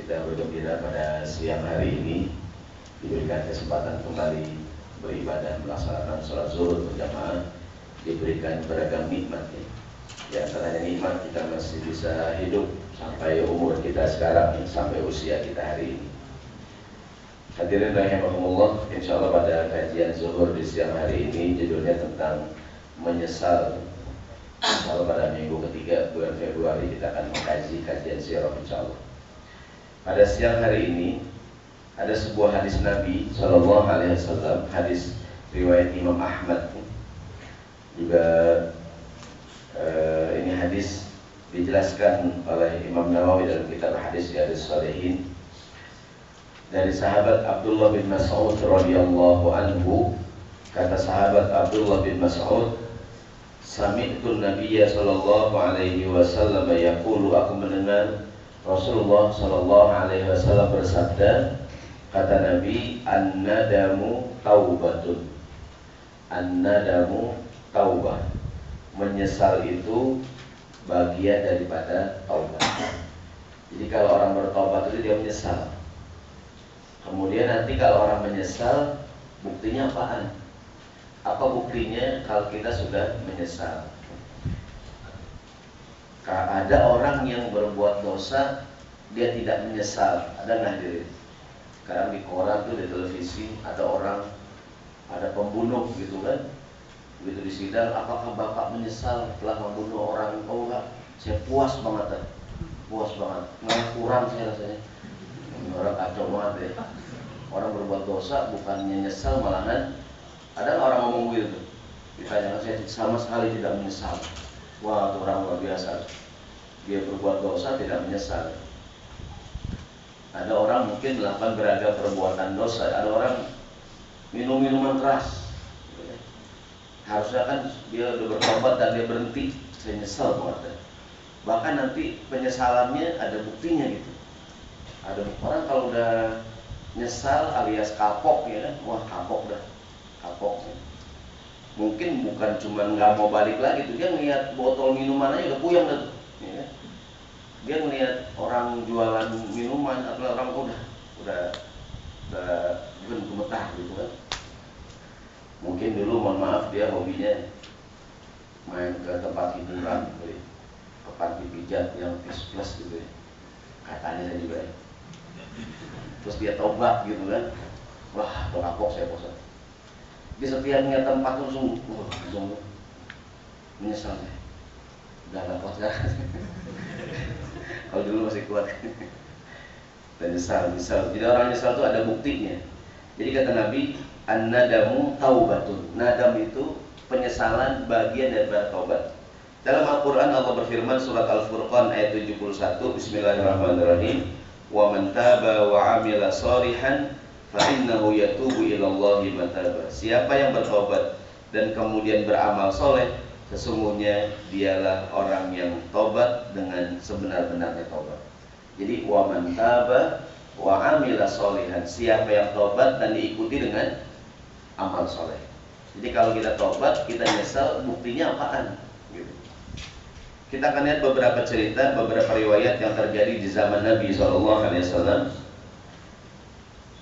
kita bergembira pada siang hari ini diberikan kesempatan kembali beribadah melaksanakan sholat zuhur berjamaah, diberikan beragam nikmat. Di antaranya nikmat kita masih bisa hidup sampai umur kita sekarang, sampai usia kita hari ini. Hadirin rahimahumullah, insya Allah pada kajian zuhur di siang hari ini judulnya tentang menyesal. Kalau pada minggu ketiga bulan Februari kita akan mengkaji kajian sirah insya Allah. Pada siang hari ini ada sebuah hadis Nabi Shallallahu Alaihi Wasallam, hadis riwayat Imam Ahmad. Juga ini hadis dijelaskan oleh Imam Nawawi dalam kitab hadis Riyadhus Shalihin dari sahabat Abdullah bin Mas'ud radhiyallahu anhu. Kata sahabat Abdullah bin Mas'ud, sami'tu Nabiyya sallallahu alaihi wasallam yaqulu, aku mendengar Rasulullah sallallahu alaihi wasallam bersabda, kata Nabi, an-nadamu taubatun. An-nadamu taubah. Menyesal itu bagian daripada taubat. Jadi kalau orang bertobat itu dia menyesal. Kemudian nanti kalau orang menyesal, buktinya apaan? Apa buktinya kalau kita sudah menyesal? Ada orang yang berbuat dosa, dia tidak menyesal. Ada nggak hadirin? Sekarang di koran tuh, di televisi, ada orang, ada pembunuh gitu kan. Begitu di sidang, apakah bapak menyesal telah membunuh orang? Oh enggak, saya puas banget. Puas banget, nggak kurang saya rasanya. Orang kacau banget ya. Orang berbuat dosa bukannya nyesal, malahan ada orang ngomong gitu. Ditanya, saya sama sekali tidak menyesal. Wah, itu orang luar biasa. Dia berbuat dosa tidak menyesal. Ada orang mungkin melakukan beragam perbuatan dosa. Ada orang minum minuman keras. Harusnya kan dia udah bertobat dan dia berhenti. Saya nyesal banget. Bahkan nanti penyesalannya ada buktinya gitu. Ada orang kalau udah nyesal alias kapok ya kan, wah kapok dah, kapok. Mungkin bukan cuma nggak mau balik lagi tuh, dia ngeliat botol minuman aja udah puyeng dah, ya. Dia ngeliat orang jualan minuman atau orang udah gemetar gitu kan. Mungkin dulu mohon maaf dia hobinya main ke tempat hiburan, ke panti pijat yang plus gitu ya. Katanya saya juga ya. Terus dia tobat gitu kan, wah udah kapok saya bosan. Di setiap ngeliat tempat langsung menyesal saya. Udah gak kuat sekarang. Kalau dulu masih kuat. Dan nyesal. Jadi orang nyesal itu ada buktinya. Jadi kata Nabi, an-nadamu taubatun. Nadam itu penyesalan bagian daripada taubat. Dalam Al-Quran Allah berfirman surat Al-Furqan ayat 71, Bismillahirrahmanirrahim. Wa man taba wa amila shalihan fa innahu yatubu ilallahi mataba. Siapa yang bertobat dan kemudian beramal soleh, sesungguhnya dialah orang yang tobat dengan sebenar-benarnya tobat. Jadi wa man taba wa amila shalihan, siapa yang tobat dan diikuti dengan amal soleh. Jadi kalau kita tobat, kita nyesal, buktinya apaan? Gitu. Kita akan lihat beberapa cerita, beberapa riwayat yang terjadi di zaman Nabi SAW.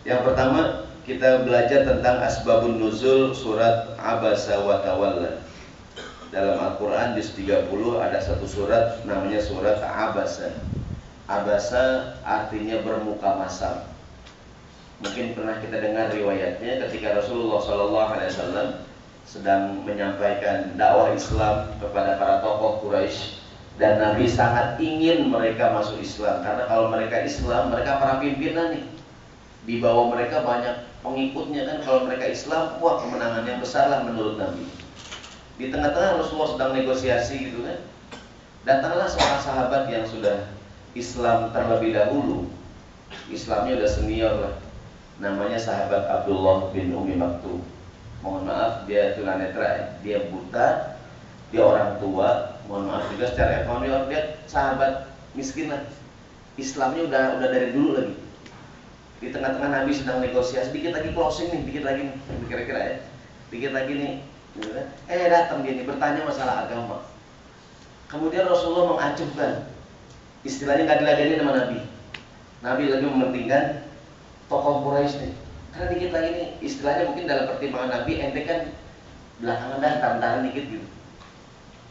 Yang pertama, kita belajar tentang asbabun nuzul surat Abasa wa Tawalla. Dalam Al-Quran di 30 ada satu surat namanya surat Abasa. Abasa artinya bermuka masam. Mungkin pernah kita dengar riwayatnya ketika Rasulullah SAW sedang menyampaikan dakwah Islam kepada para tokoh Quraisy, dan Nabi sangat ingin mereka masuk Islam, karena kalau mereka Islam, mereka para pimpinan nih, di bawah mereka banyak pengikutnya kan. Kalau mereka Islam, wah kemenangan yang besar lah menurut Nabi. Di tengah-tengah Rasulullah sedang negosiasi gitu kan, datanglah seorang sahabat yang sudah Islam terlebih dahulu, Islamnya udah senior lah, namanya sahabat Abdullah bin Umi Maktum. Mohon maaf, dia tunanetra, dia buta, dia orang tua. Mohon maaf juga secara ekonomi dia sahabat miskin lah. Islamnya udah dari dulu lagi. Di tengah-tengah Nabi sedang negosiasi, dikit lagi closing nih, dikit lagi nih, kira-kira ya, dikit lagi nih, gitu kan? Datang dia nih bertanya masalah agama. Kemudian Rasulullah mengacuhkan, istilahnya nggak diladeni sama Nabi. Nabi lebih mementingkan tokoh Quraisy nih. Karena di kita ini istilahnya mungkin dalam pertimbangan Nabi, ente kan belakangan tahan dikit gitu.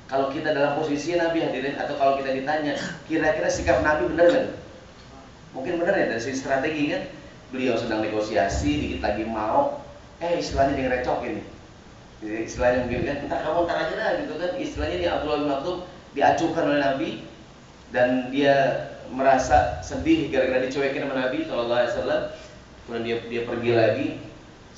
Kalau kita dalam posisi Nabi hadirin, atau kalau kita ditanya, kira-kira sikap Nabi benar nggak? Mungkin benar ya dari sisi strategi kan. Beliau sedang negosiasi, dikit lagi mau, istilahnya dia ngerecokin nih. Jadi istilahnya mungkin kan, ntar aja dah gitu kan. Istilahnya nih Abdullah bin Maktum diacuhkan oleh Nabi, dan dia merasa sedih gara-gara dicuekin sama Nabi SAW. Kemudian dia pergi lagi.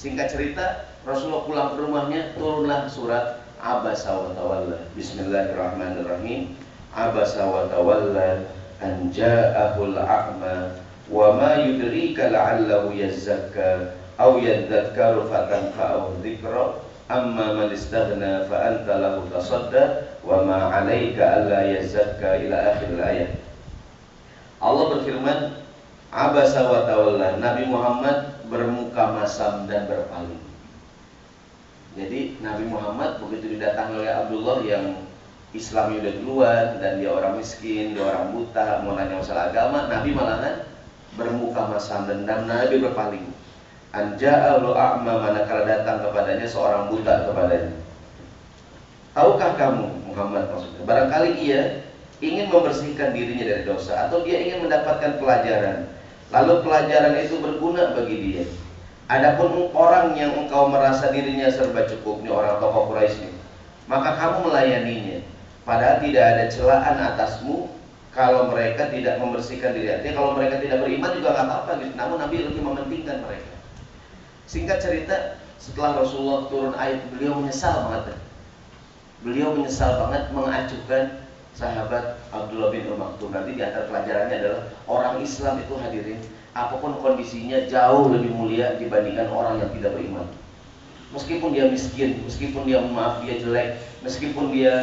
Singkat cerita, Rasulullah pulang ke rumahnya, turunlah surat Abasa wa tawalla. Bismillahirrahmanirrahim. Abasa wa tawalla an ja'ahul a'ma wa ma yudrika la'allahu yazzakka aw yadhakkaru fatanfa'ahu dzikra amma man istaghna fa anta lahu tasadda wa ma 'alaika alla yazzakka ila akhir ayat. Allah berfirman, Abasa wa tawalla, Nabi Muhammad bermuka masam dan berpaling. Jadi Nabi Muhammad begitu didatangi oleh Abdullah yang Islamnya udah duluan, dan dia orang miskin, dia orang buta, mau nanya masalah agama, Nabi malahan bermuka masam dan Nabi berpaling. Anja'alu a'ma, manakala datang kepadanya seorang buta kepadanya. Tahukah kamu, Muhammad maksudnya, barangkali ia ingin membersihkan dirinya dari dosa, atau dia ingin mendapatkan pelajaran, lalu pelajaran itu berguna bagi dia. Adapun orang yang engkau merasa dirinya serba cukup, ini orang tokoh Quraisy ini, maka kamu melayaninya, padahal tidak ada celaan atasmu kalau mereka tidak membersihkan diri. Artinya kalau mereka tidak beriman juga nggak apa-apa gitu. Namun Nabi lebih mementingkan mereka. Singkat cerita, setelah Rasulullah turun ayat, beliau menyesal banget. Beliau menyesal banget mengacuhkan sahabat Abdullah bin Maktum. Nanti di antara pelajarannya adalah orang Islam itu hadirin, apapun kondisinya jauh lebih mulia dibandingkan orang yang tidak beriman. Meskipun dia miskin, meskipun dia dia jelek, meskipun dia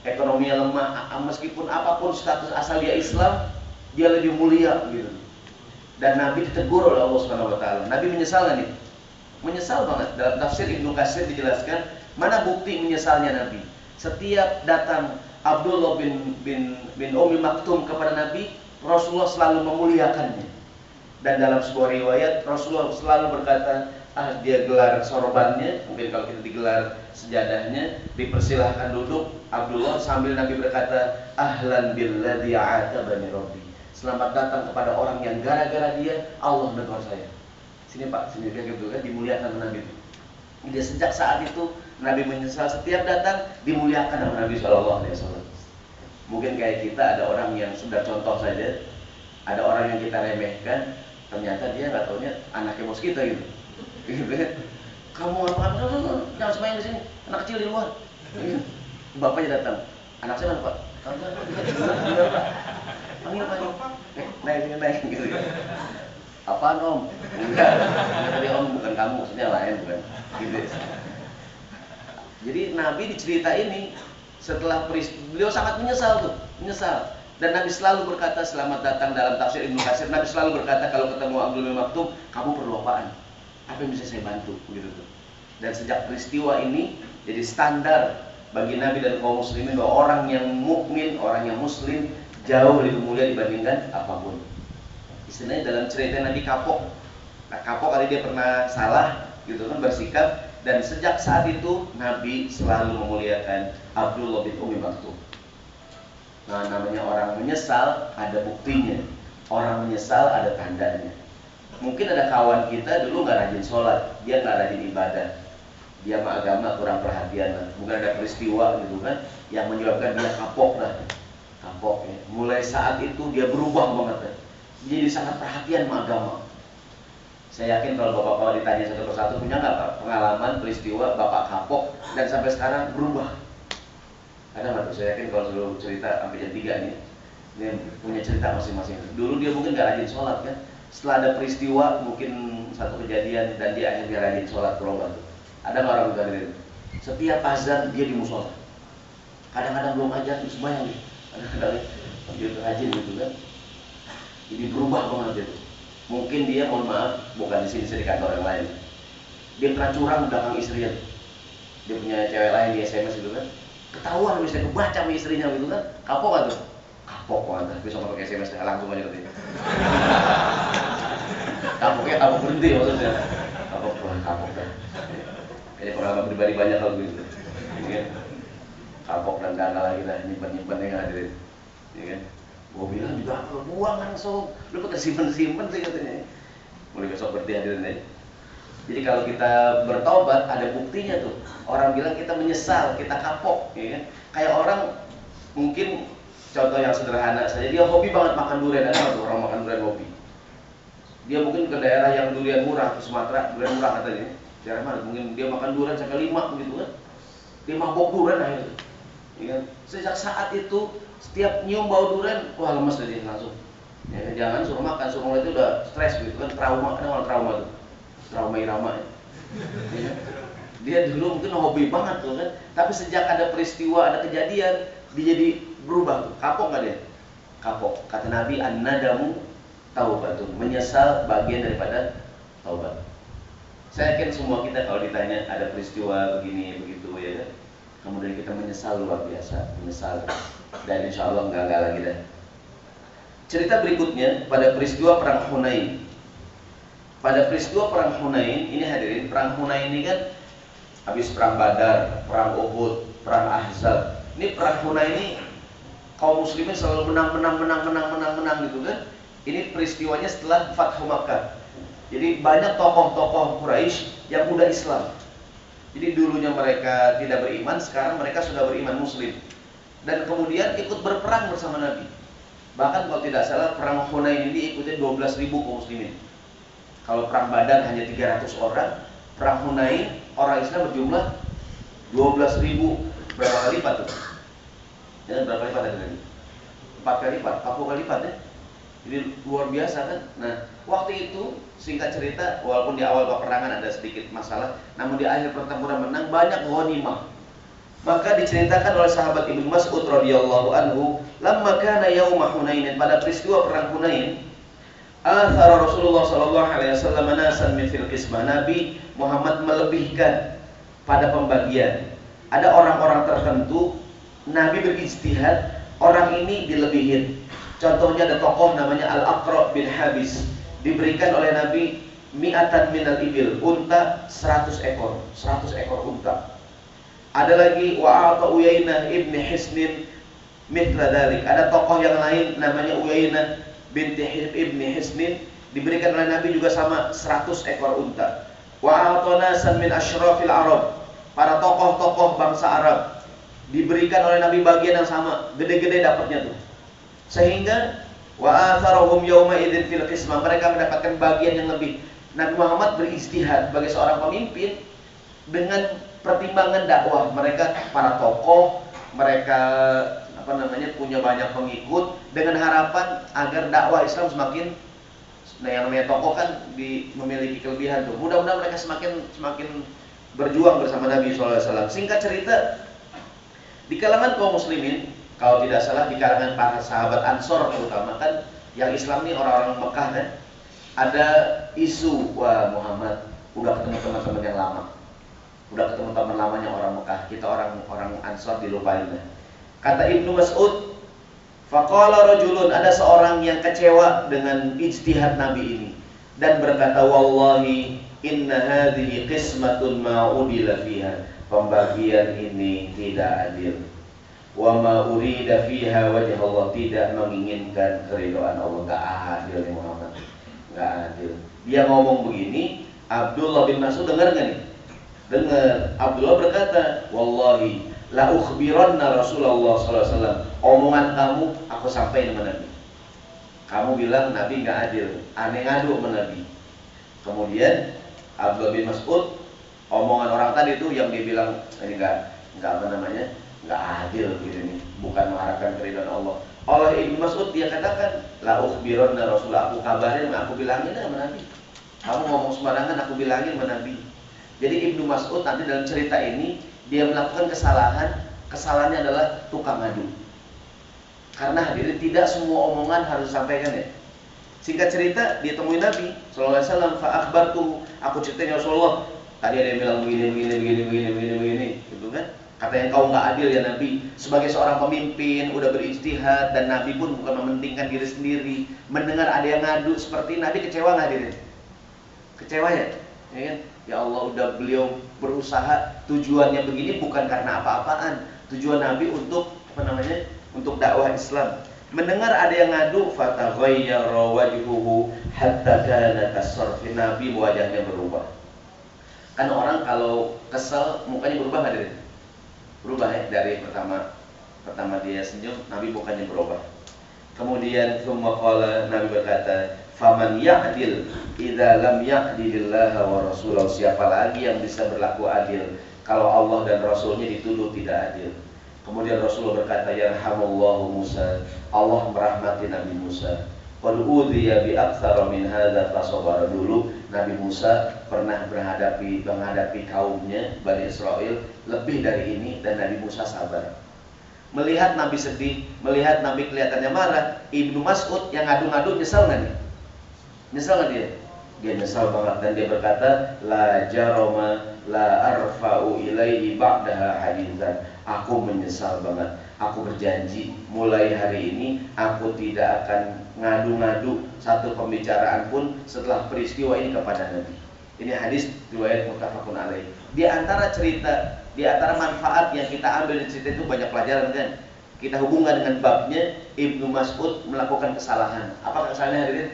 ekonominya lemah, meskipun apapun status asal dia Islam, dia lebih mulia gitu. Dan Nabi ditegur oleh Allah Subhanahu wa taala. Nabi menyesal nih. Menyesal banget. Dalam tafsir Ibnu Katsir dijelaskan, mana bukti menyesalnya Nabi. Setiap datang Abdullah bin Ummi Maktum kepada Nabi, Rasulullah selalu memuliakannya. Dan dalam sebuah riwayat, Rasulullah selalu berkata, dia gelar sorbannya, mungkin kalau kita digelar sejadahnya, dipersilahkan duduk Abdullah, sambil Nabi berkata, ahlan billadzi atabani rabbi. Selamat datang kepada orang yang gara-gara dia Allah menegur saya. Sini Pak, sini dia gitu kan, dimuliakan Nabi. Dia sejak saat itu Nabi menyesal, setiap datang dimuliakan oleh Nabi SAW. Mungkin kayak kita ada orang yang sudah contoh saja, ada orang yang kita remehkan, ternyata dia nggak taunya anaknya bos kita gitu. Kamu apa-apa, jangan semuanya di sini, anak kecil di luar. Bapaknya datang, anak saya mana Pak? Panggil Pak. Naik gitu. Apaan Om? Enggak, tadi Om bukan kamu, maksudnya lain bukan. Gitu. Jadi Nabi di cerita ini setelah beliau sangat menyesal. Dan Nabi selalu berkata, selamat datang dalam tafsir Ibnu Katsir, Nabi selalu berkata kalau ketemu Abdullah bin Maktum, kamu perlu apaan? Apa yang bisa saya bantu? Gitu tuh. Dan sejak peristiwa ini jadi standar bagi Nabi dan kaum muslimin bahwa orang yang mukmin, orang yang muslim jauh lebih mulia dibandingkan apapun. Istilahnya dalam cerita Nabi kapok. Nah, kapok kali dia pernah salah gitu kan, bersikap, dan sejak saat itu Nabi selalu memuliakan Abdullah bin Ummi Maktum. Nah, namanya orang menyesal ada buktinya. Orang menyesal ada tandanya. Mungkin ada kawan kita dulu nggak rajin sholat, dia nggak rajin ibadah, dia sama agama kurang perhatian lah. Mungkin ada peristiwa gitu kan yang menyebabkan dia kapok lah, kapok ya. Mulai saat itu dia berubah banget ya. Jadi sangat perhatian sama agama. Saya yakin kalau bapak-bapak ditanya satu persatu, punya nggak Pak pengalaman peristiwa bapak kapok dan sampai sekarang berubah? Ada nggak tuh? Saya yakin kalau dulu cerita sampai jam 3 nih, dia punya cerita masing-masing. Dulu dia mungkin nggak rajin sholat kan. Setelah ada peristiwa, mungkin satu kejadian, dan dia akhirnya rajin sholat berobat. Ada nggak orang dari setiap azan dia di musola. Kadang-kadang belum ajar terus bayang nih. Kadang-kadang dia rajin gitu kan. Jadi berubah banget itu. Mungkin dia, mohon maaf, bukan di sini, di kantor yang lain. Dia pernah curang di belakang istrinya. Dia punya cewek lain di SMS gitu kan. Ketahuan misalnya kebaca sama istrinya gitu kan. Kapok gak tuh? kapok banget, bisa pakai SMS langsung aja katanya. Kapoknya kapok berhenti maksudnya. Kapok dah. Kayaknya pengalaman pribadi banyak kalau gitu. Ya, kapok dan dana lagi lah, nyimpen yang hadirin. Ya kan? Gue bilang juga buang langsung, lu pakai simpen sih katanya. Mulai besok berarti hadirin ya. Jadi kalau kita bertobat ada buktinya tuh. Orang bilang kita menyesal, kita kapok, ya kan? Kayak orang mungkin contoh yang sederhana saja, dia hobi banget makan durian. Ada tuh orang makan durian hobi. Dia mungkin ke daerah yang durian murah, ke Sumatera, durian murah katanya. Daerah mana? Mungkin dia makan durian sampai 5 begitu kan. Dia mabok durian akhirnya. Ya kan? Sejak saat itu setiap nyium bau durian, wah lemes dia langsung. Ya, jangan suruh makan, suruh mulai itu udah stres gitu kan, trauma, kan orang trauma tuh. Trauma irama ya. Ya. Dia dulu mungkin hobi banget tuh kan, tapi sejak ada peristiwa, ada kejadian, dia jadi berubah tuh. Kapok nggak dia? Kapok. Kata Nabi, an-nadamu taubatun, menyesal bagian daripada taubat. Saya yakin semua kita kalau ditanya ada peristiwa begini begitu ya kan, kemudian kita menyesal luar biasa, menyesal, dan insya Allah nggak lagi dah. Cerita berikutnya pada peristiwa perang Hunain. Pada peristiwa perang Hunain ini hadirin, perang Hunain ini kan habis perang Badar, perang Uhud, perang Ahzab. Ini perang Hunain ini kaum muslimin selalu menang gitu kan. Ini peristiwanya setelah Fathu Makkah. Jadi banyak tokoh-tokoh Quraisy yang udah Islam. Jadi dulunya mereka tidak beriman, sekarang mereka sudah beriman Muslim. Dan kemudian ikut berperang bersama Nabi. Bahkan kalau tidak salah perang Hunain ini diikuti 12.000 kaum muslimin. Kalau perang Badar hanya 300 orang, perang Hunain orang Islam berjumlah 12.000. Berapa kali lipat tuh? Ya, berapa kali lipat tadi? 4 kali lipat, 40 kali lipat ya. Jadi luar biasa kan. Nah, waktu itu singkat cerita, walaupun di awal peperangan ada sedikit masalah, namun di akhir pertempuran menang, banyak ghanimah. Maka diceritakan oleh sahabat Ibnu Mas'ud radhiyallahu anhu, lamma kana yauma Hunain, pada peristiwa perang Hunain, athara Rasulullah sallallahu alaihi wasallam nasan min fil qismah, Nabi Muhammad melebihkan pada pembagian. Ada orang-orang tertentu Nabi berijtihad, orang ini dilebihin. Contohnya ada tokoh namanya Al-Aqra bin Habis, diberikan oleh Nabi mi'atan minal ibil, unta 100 ekor unta. Ada lagi wa'ata Uyainah ibn Hisnin mithla dalik. Ada tokoh yang lain namanya Uyainah binti ibn Hisnin, diberikan oleh Nabi juga sama 100 ekor unta. Wa'ata nasan min asyrafil Arab, para tokoh-tokoh bangsa Arab diberikan oleh Nabi bagian yang sama, gede-gede dapatnya tuh. Sehingga wa'atharahum yawma idzin fil qismah, mereka mendapatkan bagian yang lebih. Nabi Muhammad beristihad sebagai seorang pemimpin dengan pertimbangan dakwah. Mereka para tokoh, mereka punya banyak pengikut, dengan harapan agar dakwah Islam semakin, nah yang namanya tokoh kan memiliki kelebihan tuh. Mudah-mudahan mereka semakin berjuang bersama Nabi SAW. Singkat cerita, di kalangan kaum muslimin, kalau tidak salah di kalangan para sahabat Ansor terutama kan, yang Islam ini orang-orang Mekah kan, ada isu, wah Muhammad udah ketemu teman-teman yang lama. Udah ketemu teman lamanya orang Mekah, kita orang Ansor dilupain. Kata Ibnu Mas'ud, faqala rajulun, ada seorang yang kecewa dengan ijtihad Nabi ini dan berkata, wallahi inna hadhihi qismatun ma udila fiha, pembagian ini tidak adil. Wa ma urida fiha wajh Allah, tidak menginginkan keridhaan Allah. Enggak adil nih Muhammad, enggak adil. Dia ngomong begini, Abdullah bin Mas'ud dengar enggak nih? Dengar. Abdullah berkata, wallahi la ukhbiranna Rasulullah SAW, omongan kamu aku sampaikan sama Nabi. Kamu bilang Nabi nggak adil, aneh ngadu sama Nabi. Kemudian Abdullah bin Mas'ud, omongan orang tadi itu yang dia bilang ini nggak adil gitu nih, bukan mengharapkan keridhaan Allah. Oleh Ibnu Mas'ud dia katakan, la ukhbiranna Rasulullah, aku kabarin, aku bilangin sama Nabi. Kamu ngomong sembarangan, aku bilangin sama Nabi. Jadi Ibnu Mas'ud nanti dalam cerita ini dia melakukan kesalahannya adalah tukang ngadu. Karena hadirin tidak semua omongan harus disampaikan ya. Singkat cerita dia temui Nabi sallallahu alaihi wasallam, fa akhbartu, aku ceritain ya Rasulullah, tadi ada yang bilang begini, gitu kan. Katanya kau nggak adil ya Nabi. Sebagai seorang pemimpin udah berijtihad dan Nabi pun bukan mementingkan diri sendiri. Mendengar ada yang ngadu seperti Nabi, kecewa nggak hadirin? Kecewa ya? Ya kan? Ya Allah, udah beliau berusaha, tujuannya begini bukan karena apa-apaan. Tujuan Nabi untuk untuk dakwah Islam. Mendengar ada yang ngadu, fataghayyara wajhuhu hatta kana kasarfi. Nabi wajahnya berubah. Kan orang kalau kesel mukanya berubah nggak, hadirin? Berubah ya, dari pertama dia senyum, Nabi mukanya berubah. Kemudian Nabi berkata, faman ya'dil idza lam ya'dilillah wa rasulahu. Siapa lagi yang bisa berlaku adil kalau Allah dan Rasulnya dituduh tidak adil? Kemudian Rasulullah berkata, yarhamullahu Musa. Allah merahmati Nabi Musa. Qad udhiya bi aktsara min hadza fasabara. Dulu Nabi Musa pernah menghadapi kaumnya Bani Israel lebih dari ini dan Nabi Musa sabar. Melihat Nabi sedih, melihat Nabi kelihatannya marah, Ibnu Mas'ud yang ngadu-ngadu nyesal nggak nih? Nyesal nggak dia? Dia nyesal banget dan dia berkata, la jaroma la arfa'u ilaihi ba'daha haditsan. Aku menyesal banget. Aku berjanji mulai hari ini aku tidak akan ngadu-ngadu satu pembicaraan pun setelah peristiwa ini kepada Nabi. Ini hadis riwayat muttafaqun alaih. Di antara cerita, di antara manfaat yang kita ambil dari cerita itu banyak pelajaran kan. Kita hubungkan dengan babnya Ibnu Mas'ud melakukan kesalahan. Apa kesalahannya hadirin?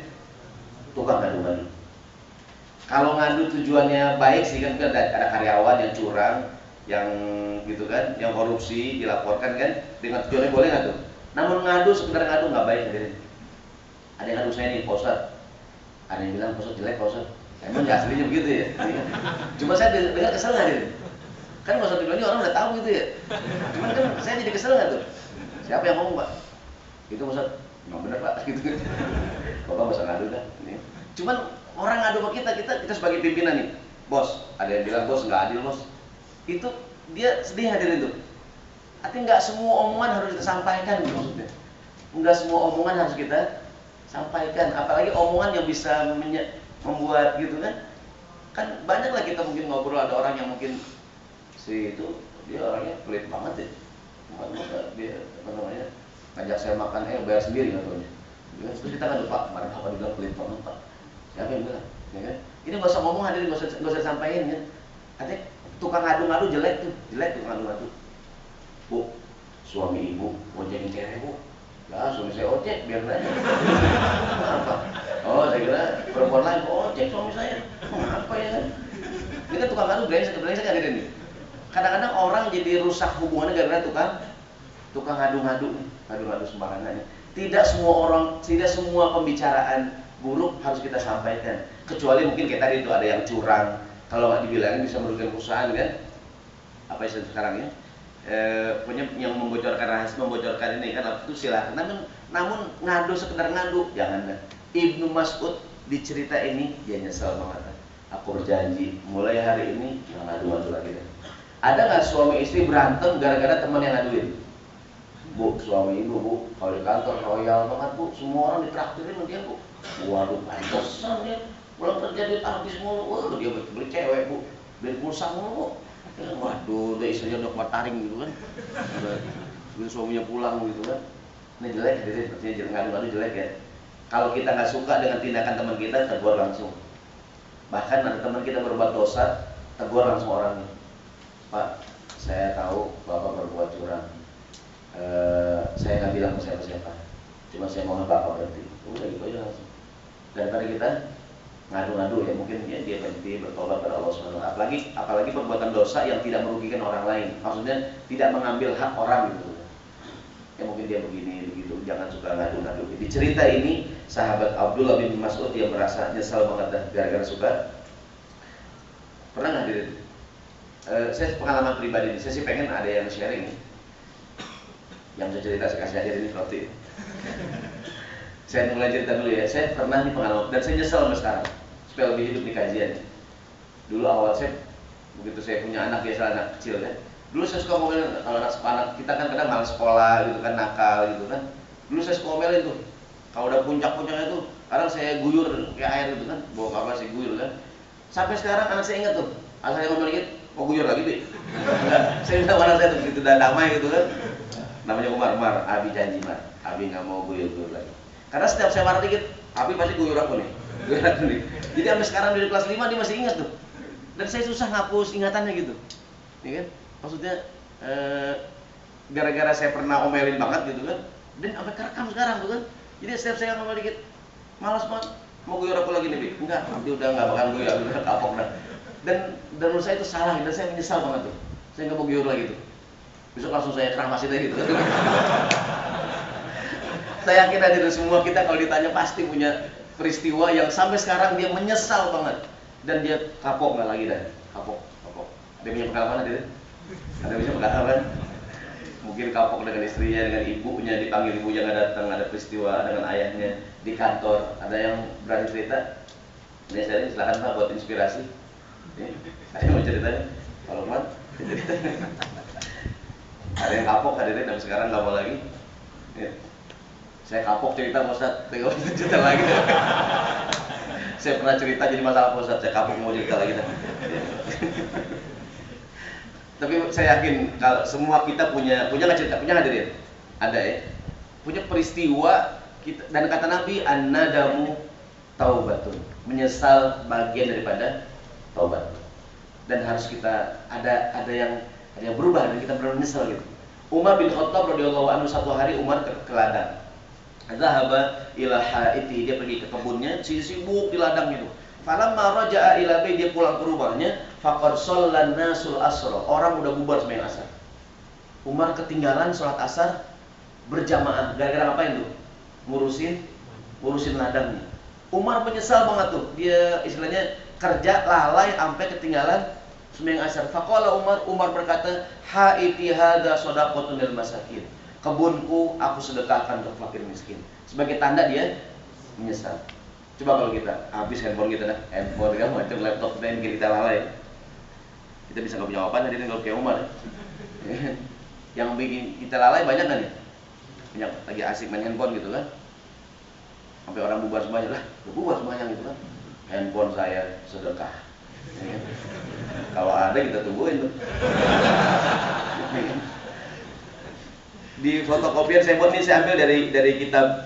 Tukang ngadu-ngadu. Kalau ngadu tujuannya baik sih kan, ada karyawan yang curang, yang gitu kan, yang korupsi dilaporkan kan, dengan tujuannya boleh nggak tuh? Namun ngadu sekedar ngadu nggak baik hadirin. Ada yang ngadu saya nih, Pak Ustadz. Ada yang bilang Pak Ustadz jelek, Pak Ustadz. Emang nggak aslinya begitu ya? Cuma saya dengar kesel nggak hadirin? Kan Pak Ustadz bilang orang udah tahu gitu ya. Cuman kan saya jadi kesel nggak tuh? Siapa yang ngomong Pak? Itu Pak Ustadz. Nggak bener Pak, gitu kan. Bapak nggak usah ngadu dah. Cuman orang ngadu sama kita sebagai pimpinan nih, bos. Ada yang bilang bos nggak adil bos. Itu dia sedih hadirin tuh. Artinya nggak semua omongan harus kita sampaikan gitu maksudnya. Nggak semua omongan harus kita sampaikan. Apalagi omongan yang bisa membuat gitu kan. Kan banyaklah kita mungkin ngobrol, ada orang yang mungkin si itu dia orangnya pelit banget ya. Dia ngajak saya makan, bayar sendiri katanya. Terus kita kan lupa, kemarin Bapak dibilang pelit banget Pak. Siapa yang bilang? Ya kan? Ini nggak usah ngomong hadirin, nggak usah sampaikan kan. Artinya tukang ngadu-ngadu jelek tuh, jelek tukang ngadu-ngadu. Bu, suami ibu boncengin cewek bu. Ya suami saya ojek biar aja. Apa? Oh saya kira perempuan lain ojek suami saya. Apa ya kan? Ini kan tukang ngadu brengsek kan ini. Kadang-kadang orang jadi rusak hubungannya gara-gara tukang ngadu-ngadu sembarangan. Tidak semua pembicaraan buruk harus kita sampaikan. Kecuali mungkin kayak tadi itu ada yang curang. Kalau nggak dibilangin bisa merugikan perusahaan kan? Apa istilah sekarang ya? Punya yang membocorkan ini kan itu silakan. Namun ngadu sekedar ngadu jangan. Ibnu Mas'ud di cerita ini dia nyesal banget. Aku berjanji mulai hari ini nggak ngadu-ngadu lagi deh. Ada nggak suami istri berantem gara-gara teman yang ngaduin? Bu, suami ibu bu, kalau di kantor royal banget bu, semua orang ditraktirin sama dia bu. Waduh, pantesan dia pulang kerja duit habis mulu. Wah, dia beli cewek bu, beli pulsa mulu bu. Waduh, dia istrinya udah kuat taring gitu kan. Udah suaminya pulang gitu kan. Ini jelek, jadi sepertinya ngadu-ngadu jelek ya. Kalau kita nggak suka dengan tindakan teman kita, tegur langsung. Bahkan ada teman kita berbuat dosa, tegur langsung orangnya. Pak, saya tahu Bapak berbuat curang. Saya nggak bilang ke siapa-siapa. Cuma saya mohon Bapak berhenti. Udah gitu aja langsung. Daripada kita ngadu-ngadu ya, mungkin ya dia berhenti bertobat pada Allah SWT. Apalagi perbuatan dosa yang tidak merugikan orang lain. Maksudnya tidak mengambil hak orang gitu. Ya mungkin dia begini begitu. Jangan suka ngadu-ngadu. Di cerita ini sahabat Abdullah bin Mas'ud yang merasa nyesal banget dah gara-gara suka. Pernah nggak hadirin? Saya pengalaman pribadi, saya sih pengen ada yang sharing yang saya cerita, saya kasih aja ini seperti itu. Saya mulai cerita dulu ya. Saya pernah nih pengalaman dan saya nyesel sampai sekarang supaya lebih hidup di kajian. Dulu awal saya begitu saya punya anak, biasa anak kecil kan. Dulu saya suka ngomel kalau anak kita kan kadang malas sekolah gitu kan, nakal gitu kan. Dulu saya suka ngomelin tuh. Kalau udah puncak-puncaknya tuh, kadang saya guyur kayak air gitu kan, bawa kapal saya guyur kan. Sampai sekarang anak saya ingat tuh, asal saya ngomel dikit, mau guyur lagi Bi? Enggak, saya bilang mana saya begitu udah damai gitu kan. Namanya Umar, Abi janji Mar, Abi nggak mau guyur lagi. Karena setiap saya marah dikit, Abi pasti guyur aku nih. Jadi sampai sekarang dari kelas 5 dia masih ingat tuh. Dan saya susah ngapus ingatannya gitu. Ya kan? Maksudnya gara-gara saya pernah omelin banget gitu kan. Dan sampai kerekam sekarang tuh kan. Jadi setiap saya ngomel dikit, malas banget, mau guyur aku lagi nih, Bi? Enggak, Abi udah enggak bakal guyur, udah kapok dah. Dan menurut saya itu salah dan saya menyesal banget tuh. Saya nggak mau guyur lagi tuh. Besok langsung saya keramasin aja gitu. Saya yakin hadir semua kita kalau ditanya pasti punya peristiwa yang sampai sekarang dia menyesal banget dan dia kapok nggak lagi dah, kapok. Ada punya pengalaman ada? Ada punya pengalaman? Mungkin kapok dengan istrinya, dengan ibunya, dipanggil ibunya nggak datang, ada peristiwa dengan ayahnya di kantor. Ada yang berani cerita? Ini saya silakan Pak buat inspirasi. Ini, saya mau ceritanya. Kalau Mat, cerita. Ada yang kapok hadirin dan sekarang nggak mau lagi. Ya. Saya kapok cerita Pak Ustadz, tengok cerita lagi. Saya pernah cerita jadi masalah Pak Ustadz, saya kapok mau cerita lagi. Tapi saya yakin kalau semua kita punya nggak cerita, punya hadirin? Ada ya. Punya peristiwa kita, dan kata Nabi an-nadamu taubatun. Menyesal bagian daripada taubat. Dan harus kita ada yang berubah dan kita benar menyesal gitu. Umar bin Khattab radhiyallahu anhu satu hari Umar ke ladang. Zahaba ila haiti, dia pergi ke kebunnya, sibuk di ladang itu. Falamma raja'a ila bai, dia pulang ke rumahnya, faqad shallan nasul asra. Orang udah bubar sembahyang asar. Umar ketinggalan sholat asar berjamaah. Gara-gara ngapain tuh? Ngurusin ladangnya. Umar menyesal banget tuh. Dia istilahnya kerja lalai sampai ketinggalan sembahyang asar. Faqala Umar berkata, haiti hadza shadaqatun lil masakin. Kebunku aku sedekahkan untuk fakir miskin. Sebagai tanda dia menyesal. Coba kalau kita habis handphone kita handphone kan macam laptop dan kita lalai. Kita bisa nggak punya jawaban jadi nggak kayak Umar. Yang bikin kita lalai banyak kan ya? Banyak lagi asik main handphone gitu kan. Sampai orang bubar semuanya lah, bubar semuanya gitu kan. Handphone saya sedekah. Ya. Kalau ada kita tungguin tuh. Di fotokopian saya buat ini saya ambil dari kitab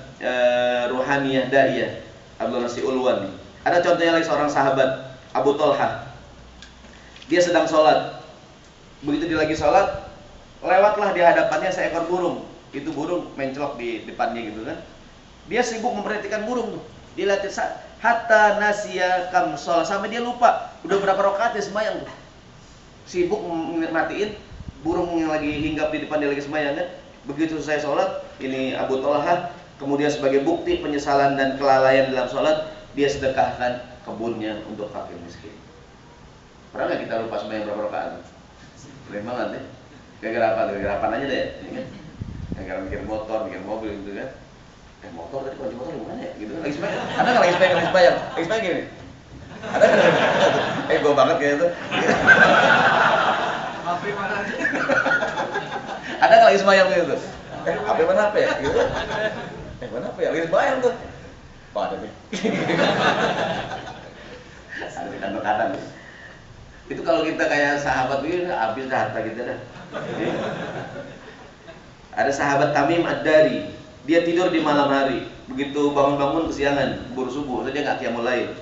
Ruhaniyah Da'iyah Abdul Nasir Ulwan. Ada contohnya lagi seorang sahabat Abu Thalhah. Dia sedang sholat. Begitu dia lagi sholat, lewatlah di hadapannya seekor burung. Itu burung mencelok di depannya gitu kan. Dia sibuk memperhatikan burung tuh. Dia lihat hatta nasiya kam sholat, sampai dia lupa udah berapa rakaat dia sembahyang tuh. Sibuk merhatiin burung yang lagi hinggap di depan dia lagi sembahyang kan. Begitu saya sholat, ini Abu Thalhah, kemudian sebagai bukti penyesalan dan kelalaian dalam sholat, dia sedekahkan kebunnya untuk fakir miskin. Pernah nggak kita lupa sembahyang berapa rakaat? Sering banget ya. Gara-gara apa? Gara-gara apa aja deh, ya kan? Gara-gara mikir motor, mikir mobil gitu kan? Motor tadi kunci motor gimana ya? Gitu. Lagi sembahyang. Ada nggak lagi sembahyang? Lagi sembahyang gini? Ada nggak? Gue banget kayak itu. HP mana? Ada nggak lagi sembahyang gitu? HP mana HP ya? Gitu. Mana HP ya? Lagi sembahyang tuh. Pak ada nih. Ada di kadang-kadang. Itu kalau kita kayak sahabat ini habis harta kita dah. Ada sahabat Tamim Ad-Dari. Dia tidur di malam hari. Begitu bangun-bangun kesiangan, keburu subuh, dia nggak qiyamul lail.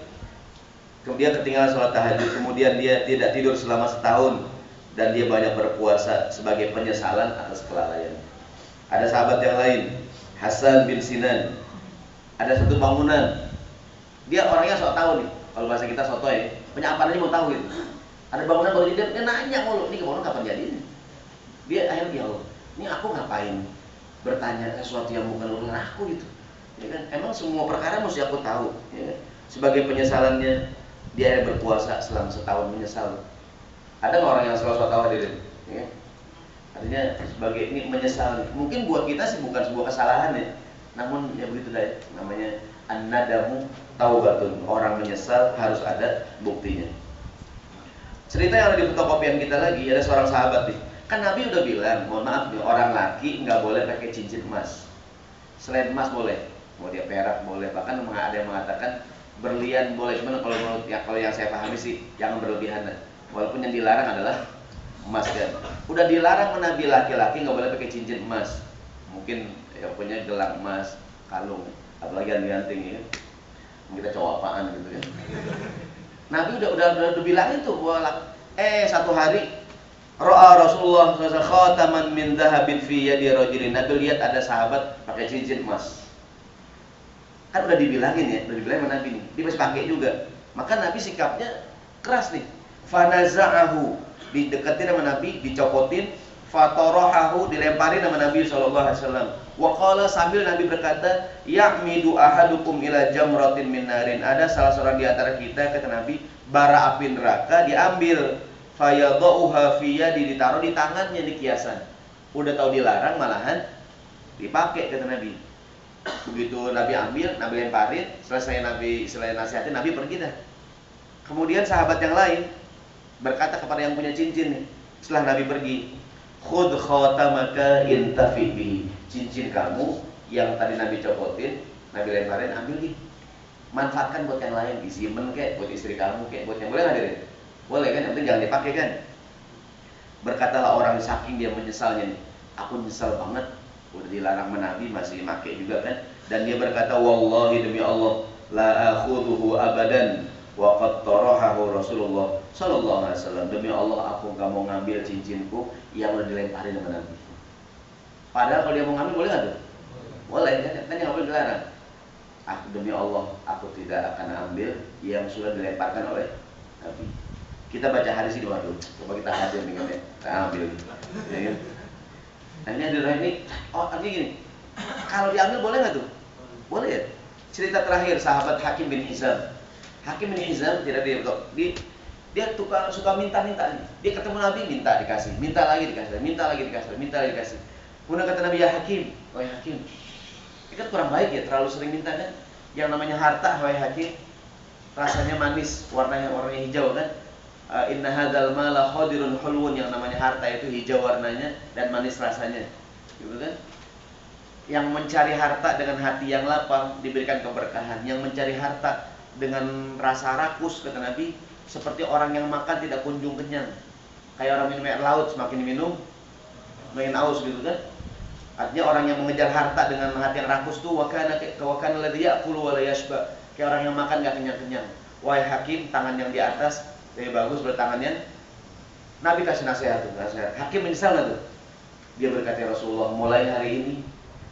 Kemudian ketinggalan sholat tahajud. Kemudian dia tidak tidur selama setahun. Dan dia banyak berpuasa sebagai penyesalan atas kelalaian. Ada sahabat yang lain, Hasan bin Sinan. Ada satu bangunan, dia orangnya sok tahu nih, kalau bahasa kita sotoy, punya apa aja mau tahu gitu. Ada bangunan baru dia nanya mulu, ini bangunan kapan jadi? Dia akhirnya ya Allah, ini aku ngapain bertanya sesuatu yang bukan urusan aku gitu. Ya kan? Emang semua perkara mesti aku tahu. Ya kan? Sebagai penyesalannya, dia berpuasa selama setahun menyesal. Ada nggak orang yang selalu tahu hadirin? Ya? Artinya sebagai ini menyesal. Mungkin buat kita sih bukan sebuah kesalahan ya. Namun ya begitu dah ya. Namanya an-nadamu taubatun. Orang menyesal harus ada buktinya. Cerita yang ada di fotokopian kita lagi, ada seorang sahabat nih. Kan Nabi udah bilang, mohon maaf nih, orang laki nggak boleh pakai cincin emas. Selain emas boleh, mau dia perak boleh. Bahkan ada yang mengatakan berlian boleh. Cuman kalau yang saya pahami sih jangan berlebihan. Walaupun yang dilarang adalah emas kan. Udah dilarang menabi laki-laki nggak boleh pakai cincin emas. Mungkin ya punya gelang emas, kalung, apalagi anting-anting ya. Kita cowok apaan gitu ya. Nabi udah bilangin tuh satu hari ra'a Rasulullah sallallahu alaihi wasallam khataman min dhahabin fi yadi rajulin. Nabi lihat ada sahabat pakai cincin emas. Kan udah dibilangin ya, udah dibilangin sama Nabi nih. Dia masih pakai juga. Maka Nabi sikapnya keras nih. Fanaza'ahu, dideketin sama Nabi, dicopotin, fatarahahu, dilemparin sama Nabi sallallahu alaihi wasallam. Wa qala, sambil Nabi berkata, ya'midu ahadukum ila jamratin min narin. Ada salah seorang di antara kita, kata Nabi, bara api neraka diambil, fayadha'uha fi yadi, ditaruh di tangannya, di kiasan. Udah tahu dilarang malahan dipakai, kata Nabi. Begitu Nabi ambil, Nabi lemparin, selesai nasihatin, Nabi pergi dah. Kemudian sahabat yang lain berkata kepada yang punya cincin nih, setelah Nabi pergi, khudh khatamaka intafi bihi. Cincin kamu yang tadi Nabi copotin, Nabi lemparin, ambil nih. Manfaatkan buat yang lain, disimpen kek, buat istri kamu kek, buat yang boleh hadirin. Boleh kan, yang penting jangan dipakai kan. Berkatalah orang saking dia menyesalnya nih, aku nyesal banget, udah dilarang Nabi masih pakai juga kan. Dan dia berkata, wallahi demi Allah, la akhudhuhu abadan wa qad tarahahu Rasulullah sallallahu alaihi wasallam. Demi Allah aku enggak mau ngambil cincinku yang udah dilemparin sama Nabi. Padahal kalau dia mau ngambil boleh enggak tuh? Boleh kan? Kan yang boleh dilarang. Aku demi Allah aku tidak akan ambil yang sudah dilemparkan oleh Nabi. Kita baca hadis ini, waduh, coba kita hadir dengan ya. Kita ambil. Ya kan? Nah ini ini, artinya gini. Kalau diambil boleh enggak tuh? Boleh ya. Cerita terakhir sahabat Hakim bin Hizam. Hakim bin Hizam tidak dia suka minta-minta. Dia ketemu Nabi minta dikasih, minta lagi dikasih, minta lagi dikasih, minta lagi dikasih. Kemudian kata Nabi, ya Hakim, wahai Hakim, ini kan kurang baik ya, terlalu sering minta kan. Yang namanya harta, wahai Hakim, rasanya manis, warnanya hijau kan. Inna hadzal mala khadirun hulwun, yang namanya harta itu hijau warnanya dan manis rasanya, gitu kan. Yang mencari harta dengan hati yang lapang diberikan keberkahan. Yang mencari harta dengan rasa rakus, kata Nabi, seperti orang yang makan tidak kunjung kenyang. Kayak orang minum air laut, semakin diminum makin aus gitu kan. Artinya orang yang mengejar harta dengan hati yang rakus tuh wakana alladzi ya'kulu wa la yashba, kayak orang yang makan enggak kenyang-kenyang. Wahai Hakim, tangan yang di atas lebih bagus bertangannya. Nabi kasih nasihat tuh, nasihat. Hakim menyesal enggak tuh? Dia berkata, ya Rasulullah, mulai hari ini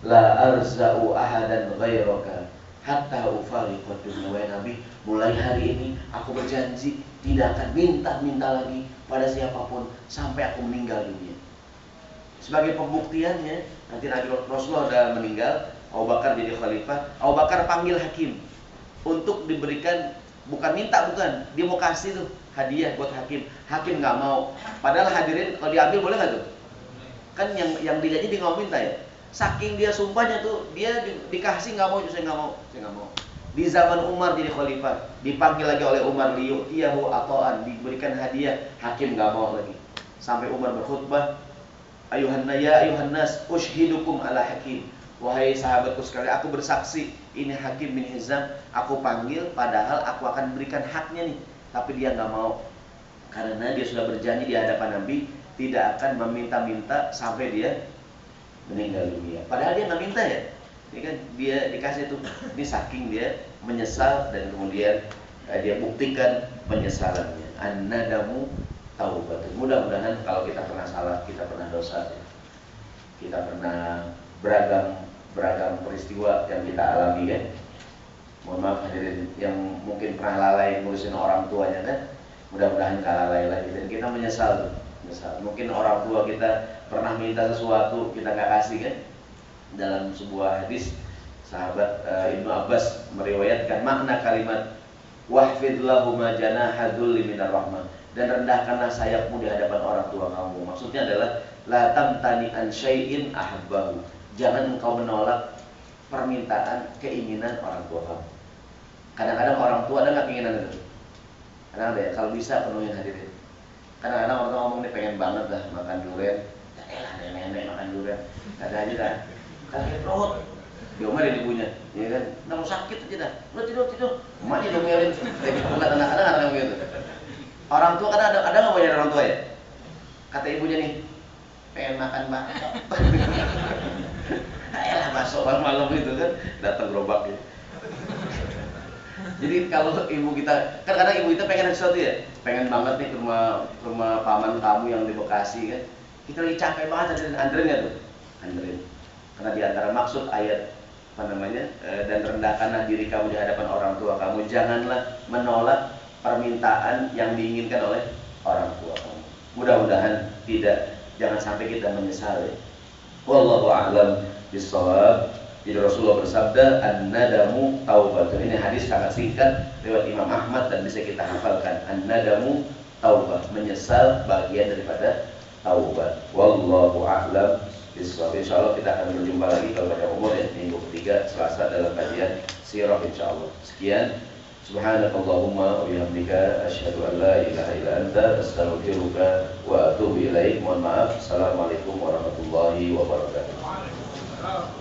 la arza'u ahadan ghairaka hatta ufariqad dunya. Wahai Nabi, mulai hari ini aku berjanji tidak akan minta lagi pada siapapun sampai aku meninggal dunia. Sebagai pembuktiannya, nanti Nabi Rasulullah sudah meninggal, Abu Bakar jadi khalifah. Abu Bakar panggil Hakim untuk diberikan, bukan minta, bukan, dia mau kasih tuh hadiah buat Hakim. Hakim nggak mau. Padahal hadirin kalau diambil boleh nggak tuh? Kan yang dijanji dia nggak minta ya. Saking dia sumpahnya tuh, dia dikasih nggak mau, saya nggak mau. Di zaman Umar jadi khalifah, dipanggil lagi oleh Umar, liyutiyahu atoan, diberikan hadiah, Hakim nggak mau lagi. Sampai Umar berkhutbah, ayuhan nas, ushhidukum ala Hakim. Wahai sahabatku sekalian, aku bersaksi, ini Hakim bin Hizam, aku panggil, padahal aku akan berikan haknya nih, tapi dia nggak mau, karena dia sudah berjanji di hadapan Nabi tidak akan meminta-minta sampai dia meninggal dunia. Padahal dia nggak minta ya, ini kan dia dikasih tuh. Ini saking dia menyesal dan kemudian dia buktikan penyesalannya. An-nadamu taubatun. Mudah-mudahan kalau kita pernah salah, kita pernah dosa, kita pernah beragam peristiwa yang kita alami kan. Mohon maaf hadirin yang mungkin pernah lalai ngurusin orang tuanya kan. Mudah-mudahan gak lalai lagi dan kita menyesal. Mungkin orang tua kita pernah minta sesuatu kita nggak kasih kan. Dalam sebuah hadis sahabat Ibnu Abbas meriwayatkan makna kalimat wahfid lahuma janaha dzulli minar rahmah, dan rendahkanlah sayapmu di hadapan orang tua kamu. Maksudnya adalah la tamtani an syai'in ahabbahu, jangan engkau menolak permintaan keinginan orang tua kamu. Kadang-kadang orang tua ada nggak keinginan itu? Kadang ada ya, kalau bisa penuhin hadirin. Kadang-kadang orang tua ngomong nih pengen banget dah makan durian, ya elah nenek makan durian, ada aja dah, sakit perut, diomelin ibunya, ya kan, nggak mau sakit aja dah, udah tidur, emaknya diomelin, bukan anak-anak gitu. Orang tua kan ada nggak mau nyari orang tua ya? Kata ibunya nih, pengen makan bakso. Ayolah bakso malam itu kan datang gerobak gitu. Jadi kalau ibu kita, kan kadang ibu kita pengen sesuatu ya, pengen banget nih ke rumah paman kamu yang di Bekasi kan. Kita lagi capek banget anterin ya tuh, anterin. Karena di antara maksud ayat dan rendahkanlah diri kamu di hadapan orang tua kamu, janganlah menolak permintaan yang diinginkan oleh orang tua kamu. Mudah-mudahan tidak, jangan sampai kita menyesal ya. Wallahu a'lam bishawab. Jadi Rasulullah bersabda, an-nadamu taubatun. Ini hadis sangat singkat lewat Imam Ahmad dan bisa kita hafalkan. An-nadamu taubat, menyesal bagian daripada taubat. Wallahu a'lam bishawab. Insyaallah kita akan berjumpa lagi kalau pada umur ya, minggu ketiga Selasa dalam kajian sirah insyaallah. Sekian. Subhanakallahumma wa bihamdika asyhadu an la ilaha illa anta astaghfiruka wa atubu ilaik. Mohon maaf. Assalamualaikum warahmatullahi wabarakatuh.